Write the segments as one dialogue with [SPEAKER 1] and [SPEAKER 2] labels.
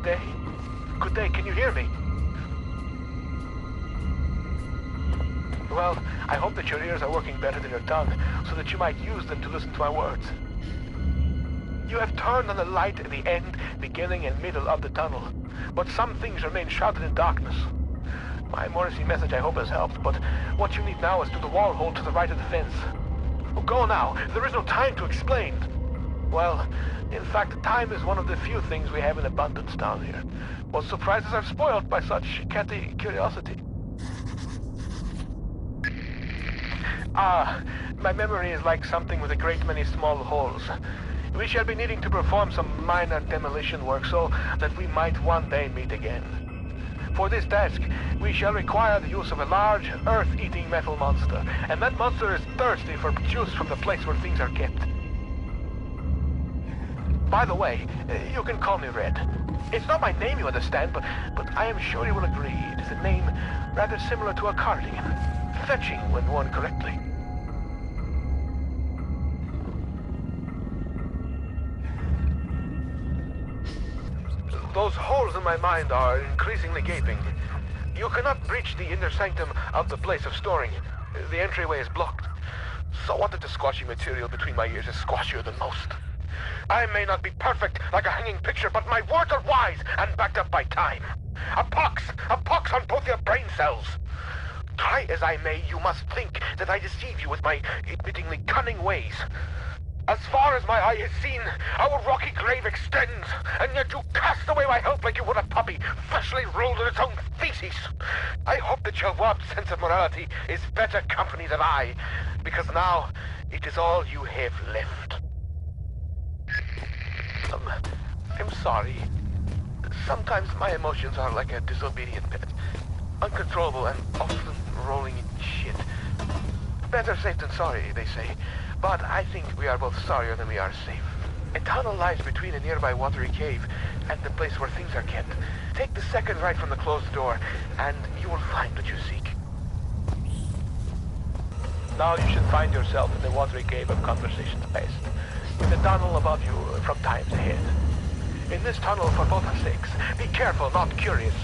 [SPEAKER 1] day? Good day, can you hear me? Well, I hope that your ears are working better than your tongue, so that you might use them to listen to my words. You have turned on the light at the end, beginning and middle of the tunnel, but some things remain shrouded in darkness. My Morrissey message I hope has helped, but what you need now is to the wall hole to the right of the fence. Oh, go now, there is no time to explain. Well, in fact, time is one of the few things we have in abundance down here. Most surprises are spoiled by such catty curiosity. My memory is like something with a great many small holes. We shall be needing to perform some minor demolition work so that we might one day meet again. For this task, we shall require the use of a large, earth-eating metal monster, and that monster is thirsty for juice from the place where things are kept. By the way, you can call me Red. It's not my name, you understand, but I am sure you will agree it is a name rather similar to a cardigan, fetching when worn correctly. Those holes in my mind are increasingly gaping. You cannot breach the inner sanctum of the place of storing. The entryway is blocked. So what if the squashy material between my ears is squashier than most? I may not be perfect like a hanging picture, but my words are wise and backed up by time. A pox on both your brain cells. Try as I may, you must think that I deceive you with my admittingly cunning ways. As far as my eye has seen, our rocky grave extends, and yet you cast away my help like you would a puppy, freshly rolled in its own feces. I hope that your warped sense of morality is better company than I, because now it is all you have left. I'm sorry. Sometimes my emotions are like a disobedient pet, uncontrollable and often rolling in shit. Better safe than sorry, they say. But I think we are both sorrier than we are safe. A tunnel lies between a nearby watery cave and the place where things are kept. Take the second right from the closed door, and you will find what you seek. Now you should find yourself in the watery cave of conversations past, with a tunnel above you from times ahead. In this tunnel, for both our sakes, be careful, not curious.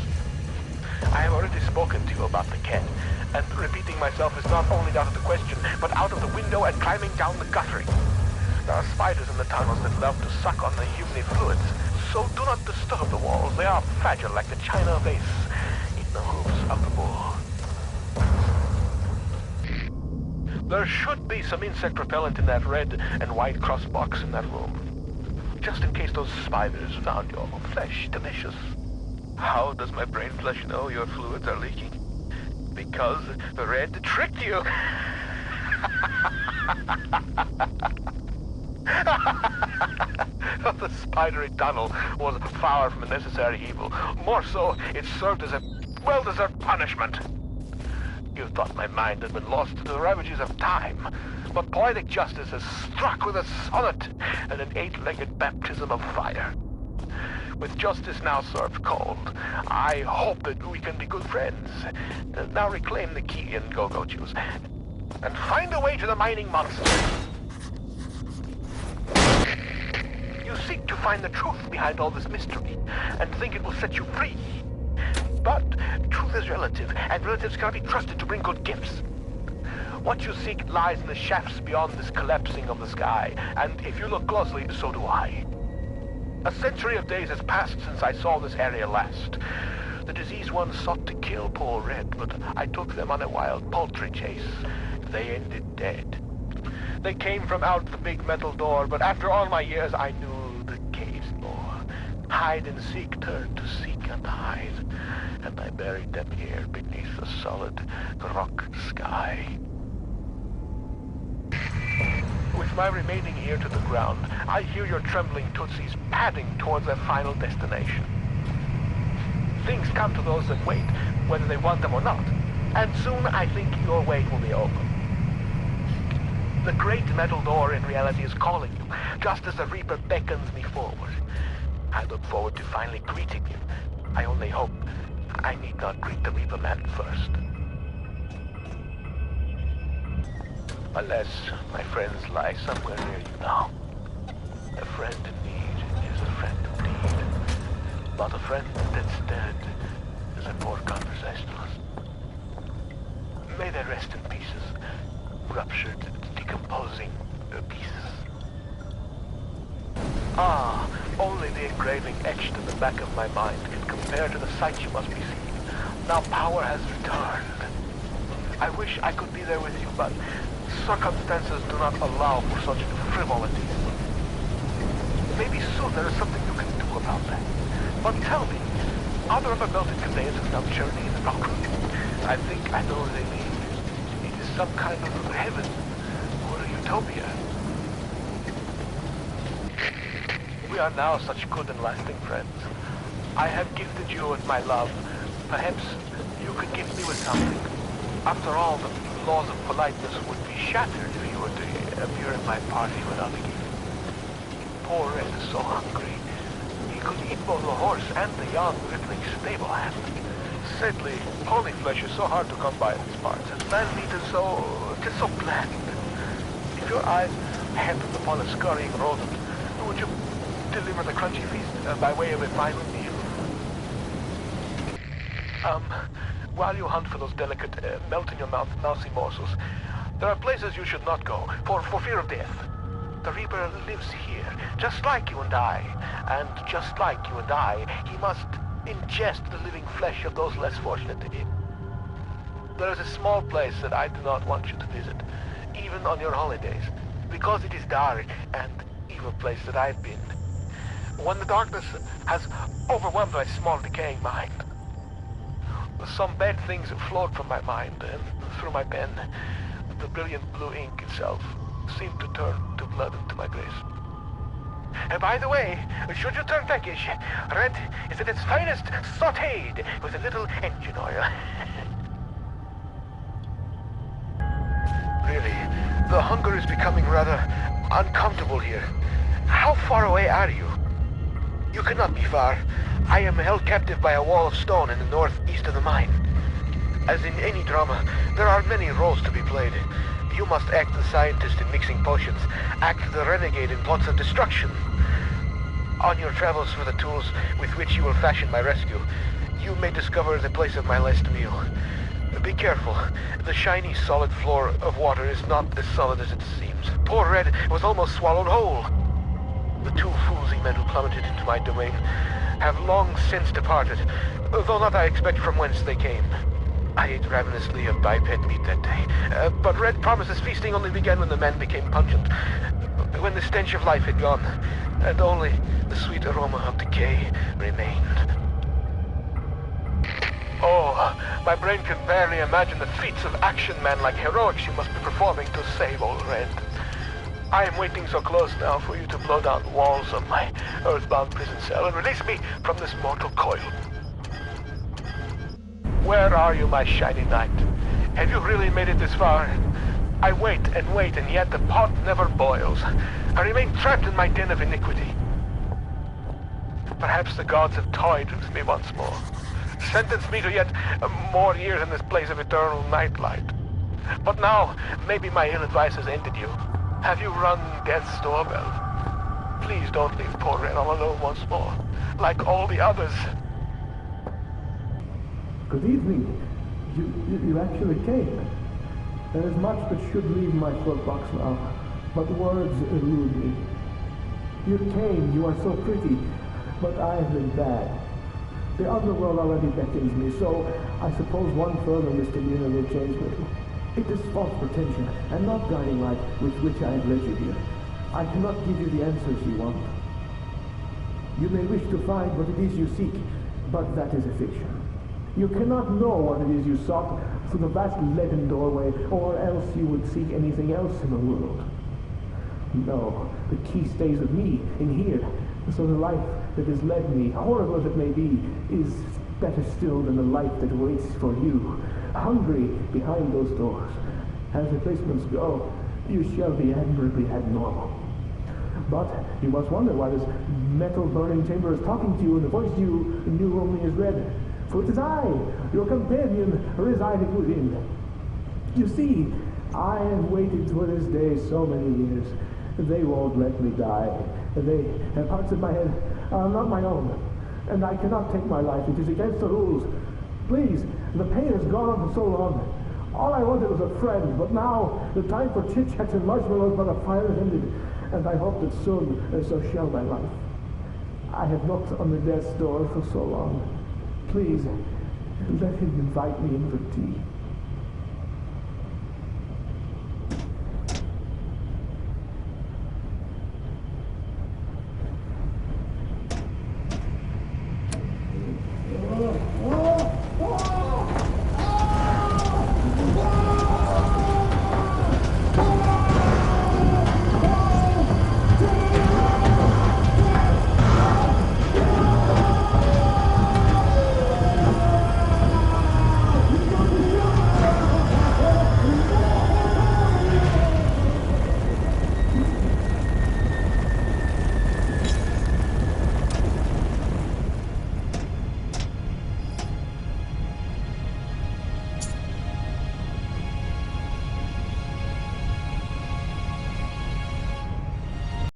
[SPEAKER 1] I have already spoken to you about the cat, and repeating myself is not only out of the question, but out of the window and climbing down the guttering. There are spiders in the tunnels that love to suck on the humid fluids, so do not disturb the walls. They are fragile like the china vase in the hooves of the bull. There should be some insect repellent in that red and white cross box in that room, just in case those spiders found your flesh delicious. How does my brain flesh know your fluids are leaking? Because the red tricked you. The spidery tunnel was far from a necessary evil. More so, it served as a well-deserved punishment. You thought my mind had been lost to the ravages of time, but poetic justice has struck with a sonnet and an eight-legged baptism of fire. With justice now served cold, I hope that we can be good friends. Now reclaim the key and go-go juice, and find a way to the mining monster. You seek to find the truth behind all this mystery, and think it will set you free. But truth is relative, and relatives cannot be trusted to bring good gifts. What you seek lies in the shafts beyond this collapsing of the sky, and if you look closely, so do I. A century of days has passed since I saw this area last. The diseased ones sought to kill poor Red, but I took them on a wild poultry chase. They ended dead. They came from out the big metal door, but after all my years I knew the cave's door. Hide and seek turned to seek and hide, and I buried them here beneath the solid rock sky. With my remaining ear to the ground, I hear your trembling tootsies padding towards their final destination. Things come to those that wait, whether they want them or not, and soon I think your wait will be over. The great metal door in reality is calling you, just as the Reaper beckons me forward. I look forward to finally greeting you. I only hope I need not greet the Reaper man first. Unless my friends lie somewhere near you now. A friend in need is a friend indeed. about a friend that's dead is a poor conversationalist. May they rest in pieces, ruptured, decomposing pieces. Ah, only the engraving etched in the back of my mind can compare to the sight you must be seeing. Now power has returned. I wish I could be there with you, but circumstances do not allow for such frivolities. Maybe soon there is something you can do about that. But tell me, are there other melted conveyances now churning in the rock room? I think I know where they lead. It is some kind of heaven or a utopia. We are now such good and lasting friends. I have gifted you with my love. Perhaps you could gift me with something. After all, the laws of politeness would be shattered if you were to appear at my party without a gift. Poor Red is so hungry. He could eat both the horse and the young rippling stable hand. Sadly, pony flesh is so hard to come by in these parts, and man meat is so bland. If your eyes happened upon a scurrying rodent, would you deliver the crunchy feast by way of a final meal? While you hunt for those delicate, melt-in-your-mouth mousy morsels, there are places you should not go, for fear of death. The Reaper lives here, just like you and I. And just like you and I, he must ingest the living flesh of those less fortunate than him. There is a small place that I do not want you to visit, even on your holidays, because it is dark and evil place that I've been. When the darkness has overwhelmed my small decaying mind, some bad things flowed from my mind, and through my pen, the brilliant blue ink itself seemed to turn to blood into my grace. And by the way, should you turn peckish, red is at its finest sautéed with a little engine oil. Really, the hunger is becoming rather uncomfortable here. How far away are you? You cannot be far. I am held captive by a wall of stone in the northeast of the mine. As in any drama, there are many roles to be played. You must act the scientist in mixing potions, act the renegade in plots of destruction. On your travels for the tools with which you will fashion my rescue, you may discover the place of my last meal. Be careful. The shiny, solid floor of water is not as solid as it seems. Poor Red was almost swallowed whole. The two foolsy men who plummeted into my domain have long since departed, though not I expect from whence they came. I ate ravenously of biped meat that day, but Red promises feasting only began when the man became pungent, when the stench of life had gone, and only the sweet aroma of decay remained. Oh, my brain can barely imagine the feats of action man-like heroics you must be performing to save old Red. I am waiting so close now for you to blow down the walls of my earthbound prison cell and release me from this mortal coil. Where are you, my shiny knight? Have you really made it this far? I wait, and yet the pot never boils. I remain trapped in my den of iniquity. Perhaps the gods have toyed with me once more. Sentenced me to yet more years in this place of eternal nightlight. But now, maybe my ill advice has ended you. Have you rung death's doorbell? Please don't leave poor Red all alone once more, like all the others.
[SPEAKER 2] Good evening. You actually came. There is much that should leave my throat box now, but words elude me. You came, you are so pretty, but I have been bad. The underworld already beckons me, so I suppose one further misdemeanor will change me. It is false pretension, and not guiding light with which I have led you here. I cannot give you the answers you want. You may wish to find what it is you seek, but that is a fiction. You cannot know what it is you sought through the vast leaden doorway, or else you would seek anything else in the world. No, the key stays with me, in here, so the life that has led me, horrible as it may be, is better still than the life that waits for you, hungry behind those doors. As replacements go, you shall be admirably abnormal. But you must wonder why this metal burning chamber is talking to you, and the voice you knew only as Red. For it is I, your companion, residing within. You see, I have waited for this day so many years. They won't let me die. They have parts of my head are not my own. and I cannot take my life. It is against the rules. Please, the pain has gone on for so long. All I wanted was a friend, but now the time for chit-chats and marshmallows by the fire has ended, and I hope that soon so shall my life. I have knocked on the death's door for so long. Please, let him invite me in for tea.